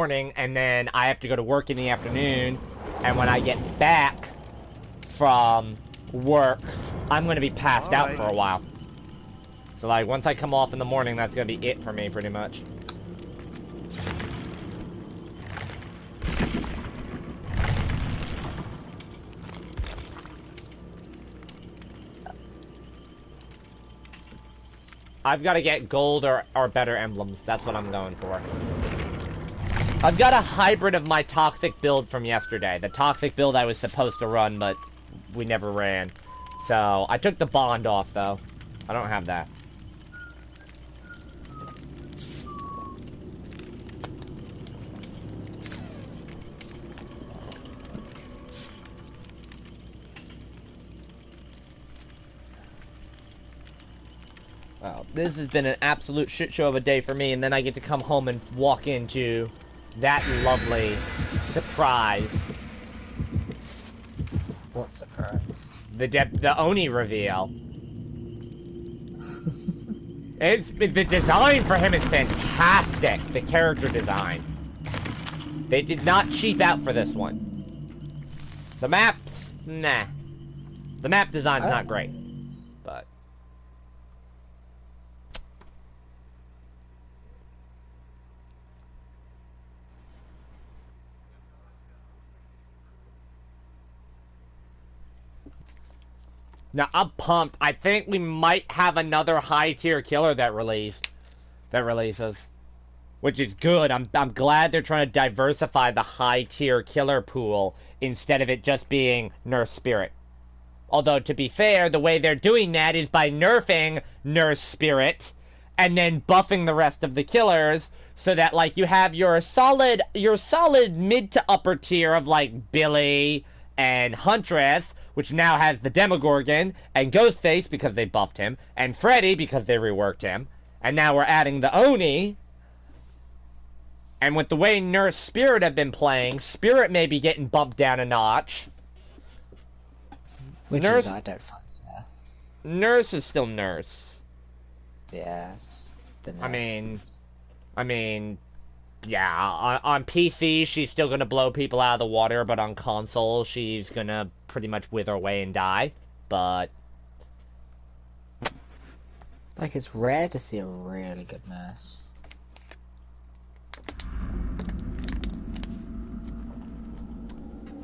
morning, and then I have to go to work in the afternoon, and when I get back from work, I'm gonna be passed out for a while. So like, once I come off in the morning, that's gonna be it for me, pretty much. I've got to get gold or better emblems. That's what I'm going for. I've got a hybrid of my toxic build from yesterday. The toxic build I was supposed to run, but we never ran. So, I took the bond off, though. I don't have that. Well, this has been an absolute shit show of a day for me, and then I get to come home and walk into that lovely surprise. What surprise? The Oni reveal. The design for him is fantastic. The character design. They did not cheap out for this one. The maps, nah. The map design's not great, but. Now, I'm pumped. I think we might have another high-tier killer that releases. Which is good. I'm glad they're trying to diversify the high-tier killer pool instead of it just being Nurse Spirit. Although, to be fair, the way they're doing that is by nerfing Nurse Spirit and then buffing the rest of the killers so that, like, you have your solid mid to upper tier of, like, Billy and Huntress, which now has the Demogorgon, and Ghostface because they buffed him, and Freddy because they reworked him, and now we're adding the Oni. And with the way Nurse Spirit have been playing, Spirit may be getting bumped down a notch. Which Nurse, is, I don't find fair. Nurse is still Nurse. Yes, it's the nurse. I mean, yeah, on PC, she's still gonna blow people out of the water, but on console, she's gonna pretty much wither away and die, but... Like, it's rare to see a really good nurse.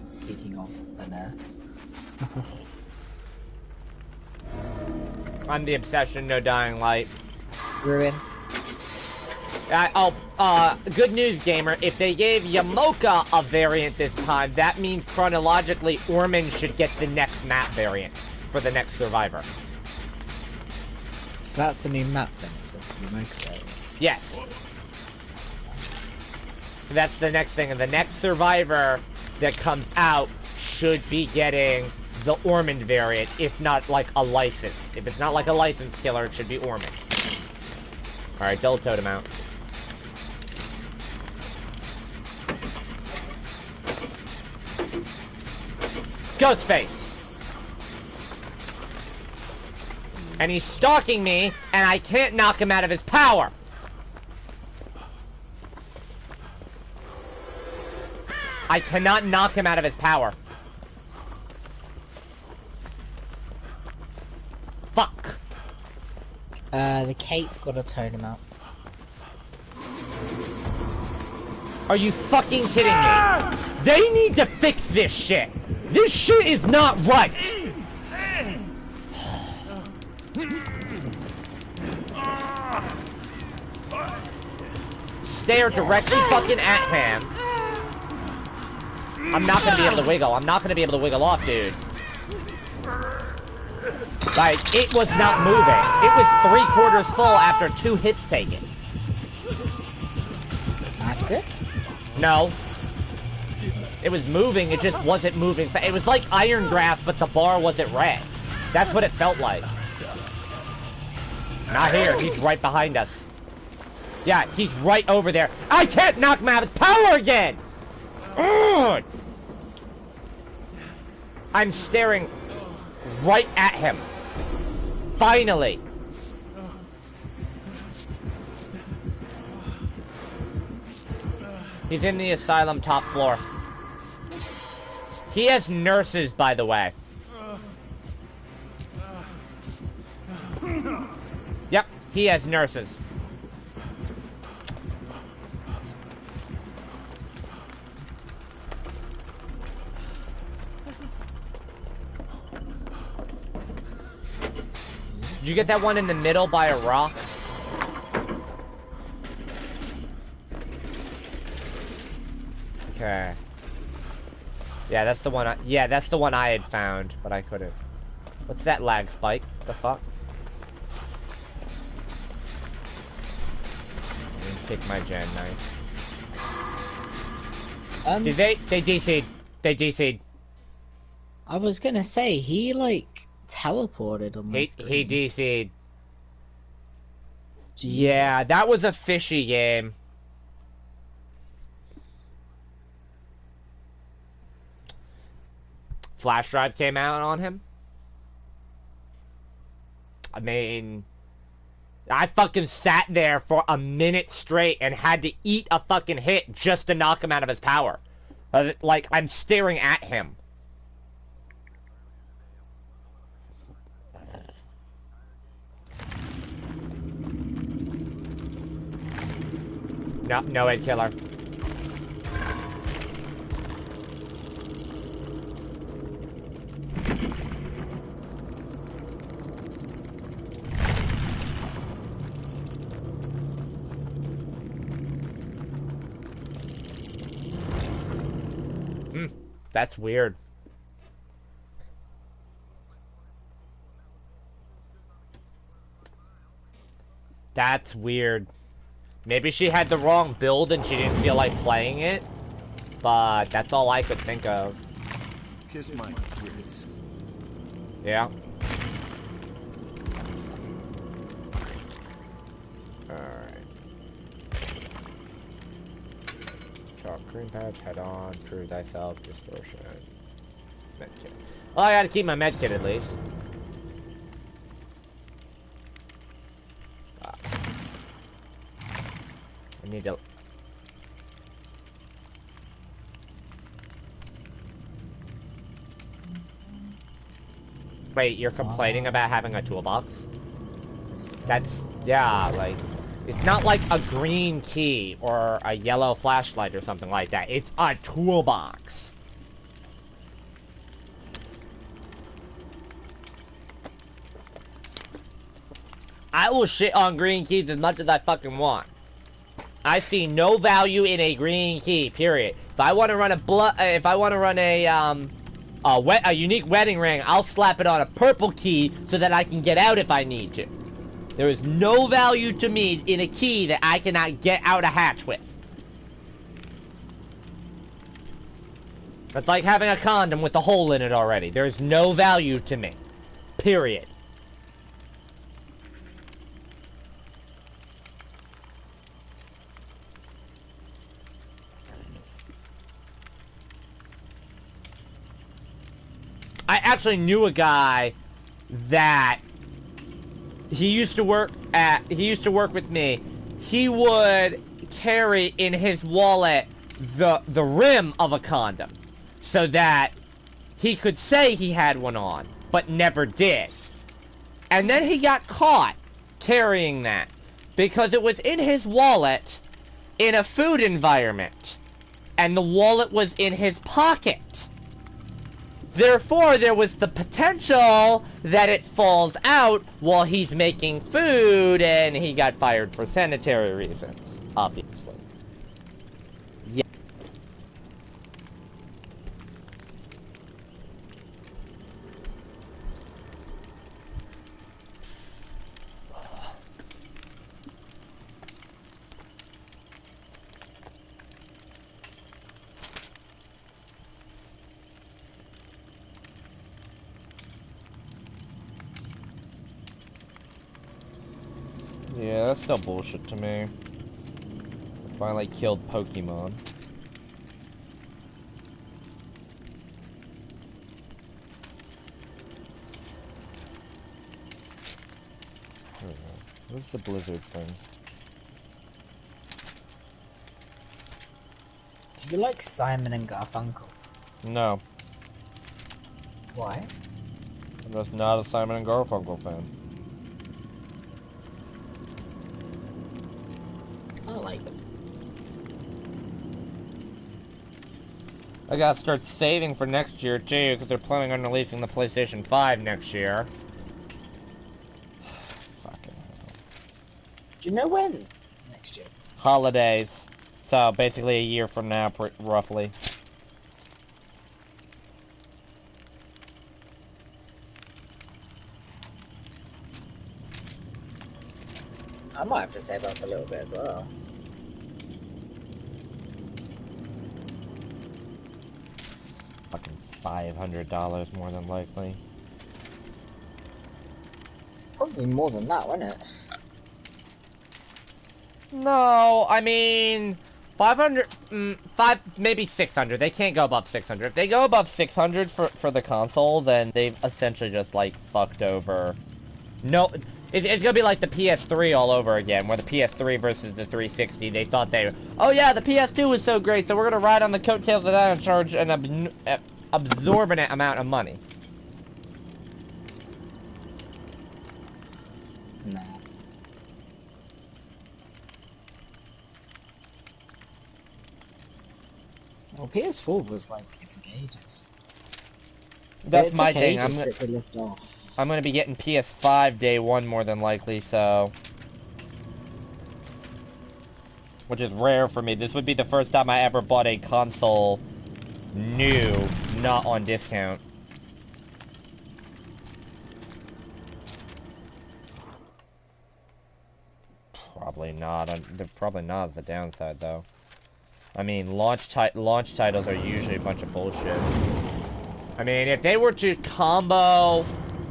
Speaking of the nurse. I'm the obsession, no dying light. Ruin. Good news, gamer. If they gave Yamoka a variant this time, that means chronologically Ormond should get the next map variant for the next Survivor. So that's the new map then, so Yamoka variant. Yes. That's the next thing, and the next Survivor that comes out should be getting the Ormond variant, if not like a license. If it's not like a license killer, it should be Ormond. Alright, double totem out. Ghostface! And he's stalking me, and I can't knock him out of his power! I cannot knock him out of his power. Fuck! The Kate's got a totem out. Are you fucking kidding me? They need to fix this shit! This shit is not right! Stare directly fucking at him. I'm not gonna be able to wiggle. I'm not gonna be able to wiggle off, dude. Like, it was not moving. It was 3/4 full after 2 hits taken. Not good? No. It was moving, it just wasn't moving. It was like Iron Grass, but the bar wasn't red. That's what it felt like. Not here, he's right behind us. Yeah, he's right over there. I can't knock him out of his power again! Ugh! I'm staring right at him. Finally. He's in the asylum top floor. He has nurses, by the way. Yep, he has nurses. Did you get that one in the middle by a rock? Okay. Yeah, that's the one. That's the one I had found, but I couldn't. What's that lag spike? The fuck? Take my gen knife. Did they DC'd. They DC'd. I was gonna say, he, like, teleported on my screen. He DC'd. Jesus. Yeah, that was a fishy game. Flash drive came out on him. I mean, I fucking sat there for a minute straight and had to eat a fucking hit just to knock him out of his power. Like, I'm staring at him. No head killer. That's weird. That's weird. Maybe she had the wrong build and she didn't feel like playing it, but that's all I could think of. Kiss my grits. Yeah. Alright. Chalk green patch, head on, prove thyself, distortion. Medkit. Well, I gotta keep my medkit at least. I need to... Wait, you're complaining about having a toolbox? That's... yeah, like... It's not like a green key or a yellow flashlight or something like that. It's a toolbox. I will shit on green keys as much as I fucking want. I see no value in a green key, period. If I want to run a unique wedding ring, I'll slap it on a purple key so that I can get out if I need to. There is no value to me in a key that I cannot get out a hatch with. It's like having a condom with a hole in it already. There is no value to me. Period. I actually knew a guy that he used to work with me. He would carry in his wallet the rim of a condom so that he could say he had one on, but never did. And then he got caught carrying that because it was in his wallet in a food environment and the wallet was in his pocket. Therefore, there was the potential that it falls out while he's making food, and he got fired for sanitary reasons, obviously. Yeah. Yeah, that's still bullshit to me. I finally killed Pokemon. Where's the blizzard thing? Do you like Simon and Garfunkel? No, Why? I'm just not a Simon and Garfunkel fan. I like them. I gotta start saving for next year too, because they're planning on releasing the PlayStation 5 next year. Fucking hell. Do you know when? Next year. Holidays. So basically a year from now, roughly. I might have to save up a little bit as well. Fucking $500 more than likely. Probably more than that, wouldn't it? No, I mean 500, maybe 600. They can't go above 600. If they go above 600 for the console, then they've essentially just like fucked over. No, it's gonna be like the PS3 all over again, where the PS3 versus the 360. They thought oh yeah, the PS2 was so great, so we're gonna ride on the coattails of that and charge an absorbent amount of money. Nah. Well, PS4 was like, it took ages. That's it my took thing. ages for it to lift off. I'm gonna be getting PS5 day one more than likely, so. Which is rare for me. This would be the first time I ever bought a console new, not on discount. Probably not. They're probably not the downside, though. I mean, launch titles are usually a bunch of bullshit. I mean, if they were to combo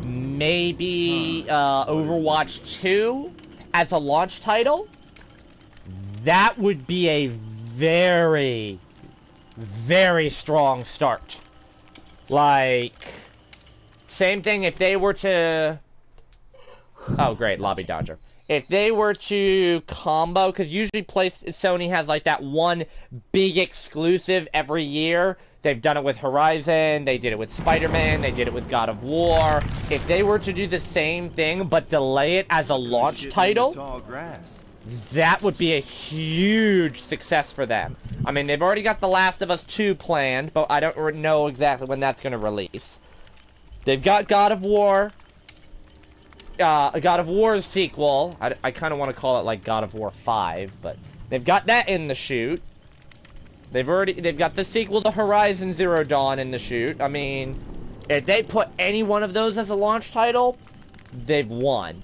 maybe Overwatch 2 as a launch title, that would be a very, very strong start. Like, same thing if they were to... Oh, great, Lobby Dodger. If they were to combo, because usually Sony has like that one big exclusive every year. They've done it with Horizon, they did it with Spider-Man, they did it with God of War. If they were to do the same thing, but delay it as a launch title, that would be a huge success for them. I mean, they've already got The Last of Us 2 planned, but I don't know exactly when that's going to release. They've got God of War. God of War's sequel. I kind of want to call it like God of War 5, but they've got that in the chute. They've got the sequel to Horizon Zero Dawn in the chute. I mean, if they put any one of those as a launch title, they've won.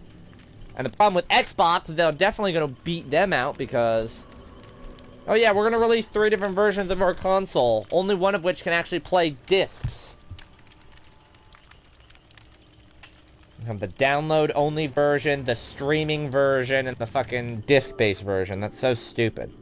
And the problem with Xbox is they're definitely going to beat them out because... Oh yeah, we're going to release 3 different versions of our console, only one of which can actually play discs. We have the download-only version, the streaming version, and the fucking disc-based version. That's so stupid.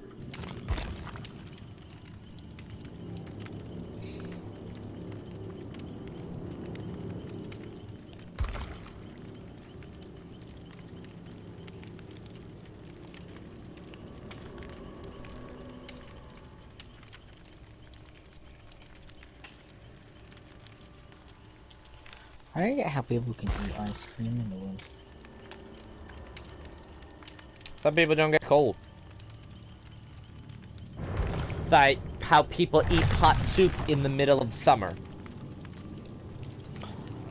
I don't get how people can eat ice cream in the winter. Some people don't get cold. It's like how people eat hot soup in the middle of summer.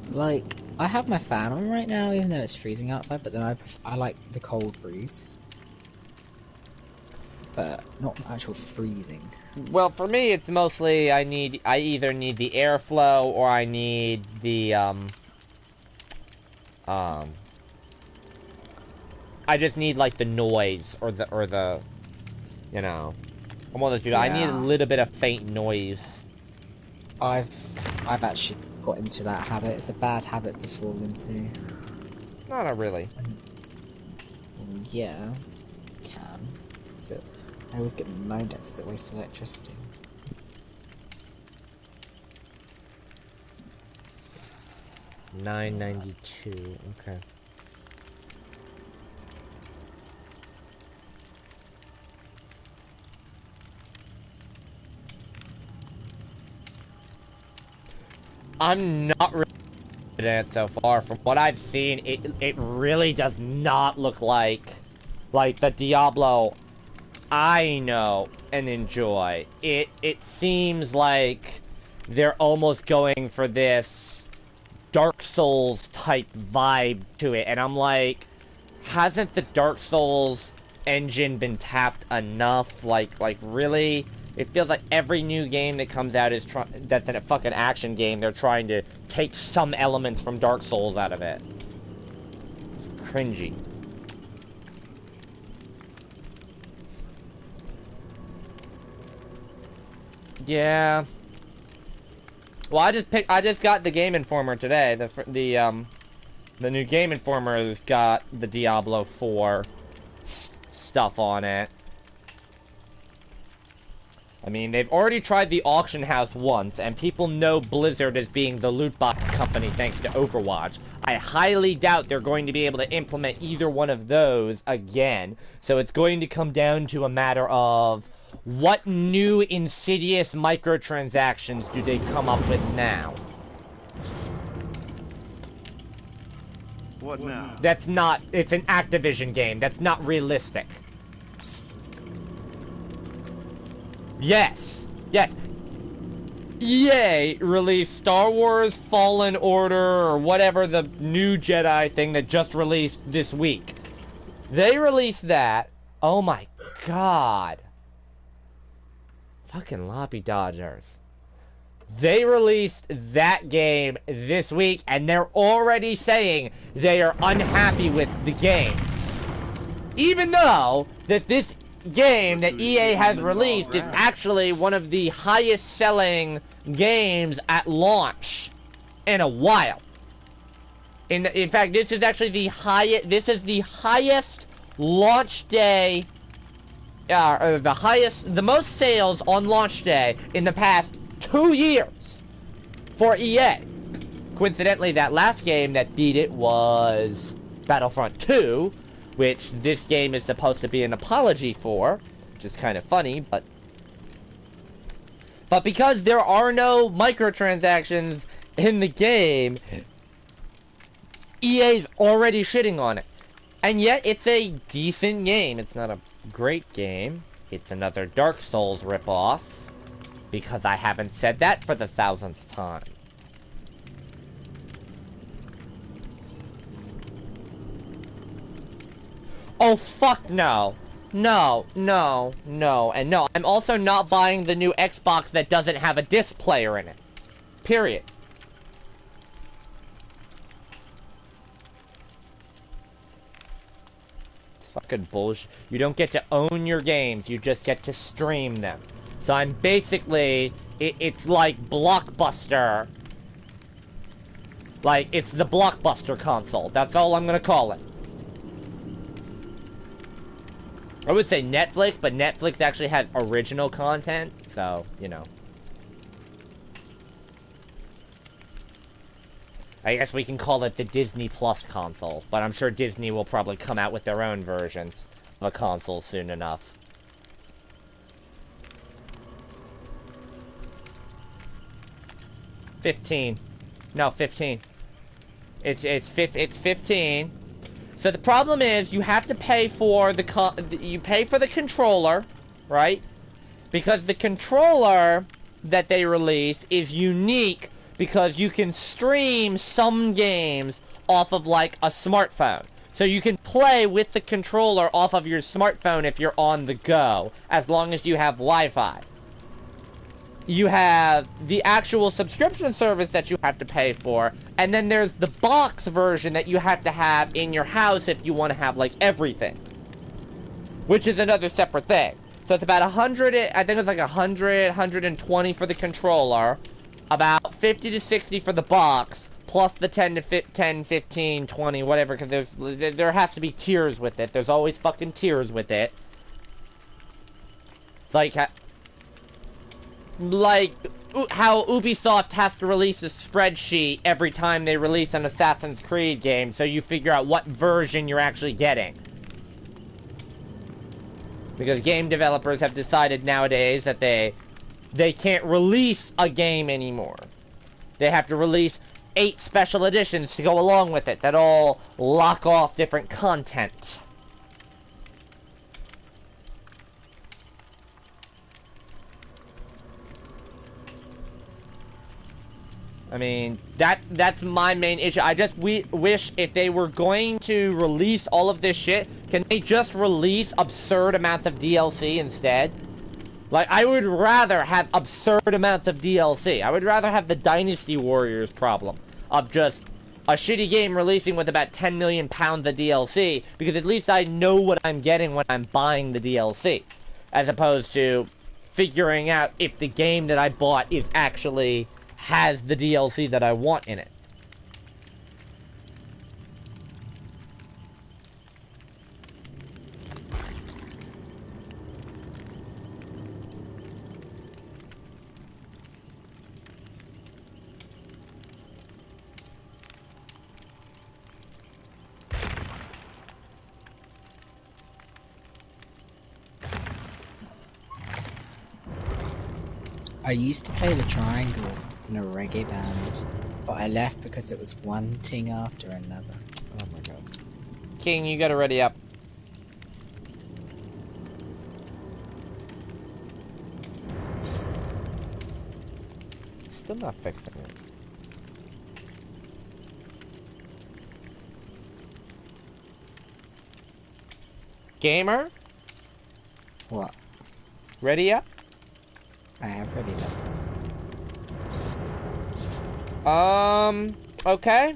Like, I have my fan on right now, even though it's freezing outside, but then I like the cold breeze. But not actual freezing. Well, for me, it's mostly I either need the airflow or I need the I just need like the noise or the you know, I'm one of those people. Yeah. I need a little bit of faint noise. I've actually got into that habit. It's a bad habit to fall into. No, not really. Yeah, can. So I always get moaned at because it wastes electricity. $9.92. Okay. I'm not really in it so far. From what I've seen, it really does not look like the Diablo I know and enjoy. It seems like they're almost going for this Dark Souls type vibe to it, and I'm like, hasn't the Dark Souls engine been tapped enough? Like really? It feels like every new game that comes out that's in a fucking action game, they're trying to take some elements from Dark Souls out of it. It's cringy. Yeah. Well, I just got the Game Informer today. The new Game Informer's got the Diablo 4 stuff on it. I mean, they've already tried the auction house once, and people know Blizzard as being the loot box company thanks to Overwatch. I highly doubt they're going to be able to implement either one of those again. So it's going to come down to a matter of what new insidious microtransactions do they come up with now? What now? That's not... It's an Activision game. That's not realistic. Yes. Yes. EA released Star Wars Fallen Order, or whatever the new Jedi thing that just released this week. They released that. Oh my god. Fucking Loppy Dodgers. They released that game this week, and they're already saying they are unhappy with the game. Even though that this game that EA has released is actually one of the highest selling games at launch in a while. In fact, this is actually the highest launch day, the most sales on launch day in the past 2 years for EA. Coincidentally, that last game that beat it was Battlefront 2, which this game is supposed to be an apology for, which is kind of funny, but because there are no microtransactions in the game, EA's already shitting on it. And yet, it's a decent game. It's not a great game. It's another Dark Souls ripoff, because I haven't said that for the 1000th time. Oh, fuck no. No, no, no, and no. I'm also not buying the new Xbox that doesn't have a disc player in it. Period. Fucking bullshit. You don't get to own your games, you just get to stream them. So I'm basically... It's like Blockbuster. Like, it's the Blockbuster console. That's all I'm gonna call it. I would say Netflix, but Netflix actually has original content, so, you know. I guess we can call it the Disney Plus console, but I'm sure Disney will probably come out with their own versions of a console soon enough. $15. No, 15. It's 15. So the problem is, you have to pay for the controller, right? Because the controller that they release is unique because you can stream some games off of like a smartphone. So you can play with the controller off of your smartphone if you're on the go, as long as you have Wi-Fi. You have the actual subscription service that you have to pay for, and then there's the box version that you have to have in your house if you want to have, like, everything. Which is another separate thing. So it's about 100, I think it's like 100, 120 for the controller, about 50 to 60 for the box, plus the 10 to 15, 20, whatever, because there has to be tiers with it. There's always fucking tiers with it. It's like how Ubisoft has to release a spreadsheet every time they release an Assassin's Creed game, so you figure out what version you're actually getting. Because game developers have decided nowadays that they can't release a game anymore. They have to release 8 special editions to go along with it that all lock off different content. I mean, that's my main issue. I just wish if they were going to release all of this shit, can they just release absurd amounts of DLC instead? Like, I would rather have absurd amounts of DLC. I would rather have the Dynasty Warriors problem of just a shitty game releasing with about 10 million pounds of DLC, because at least I know what I'm getting when I'm buying the DLC, as opposed to figuring out if the game that I bought is actually has the DLC that I want in it. I used to play the triangle in a reggae band, but I left because it was one thing after another. Oh my god. King, you gotta ready up. Still not fixing it. Gamer? What? Ready up? I have ready now. Okay.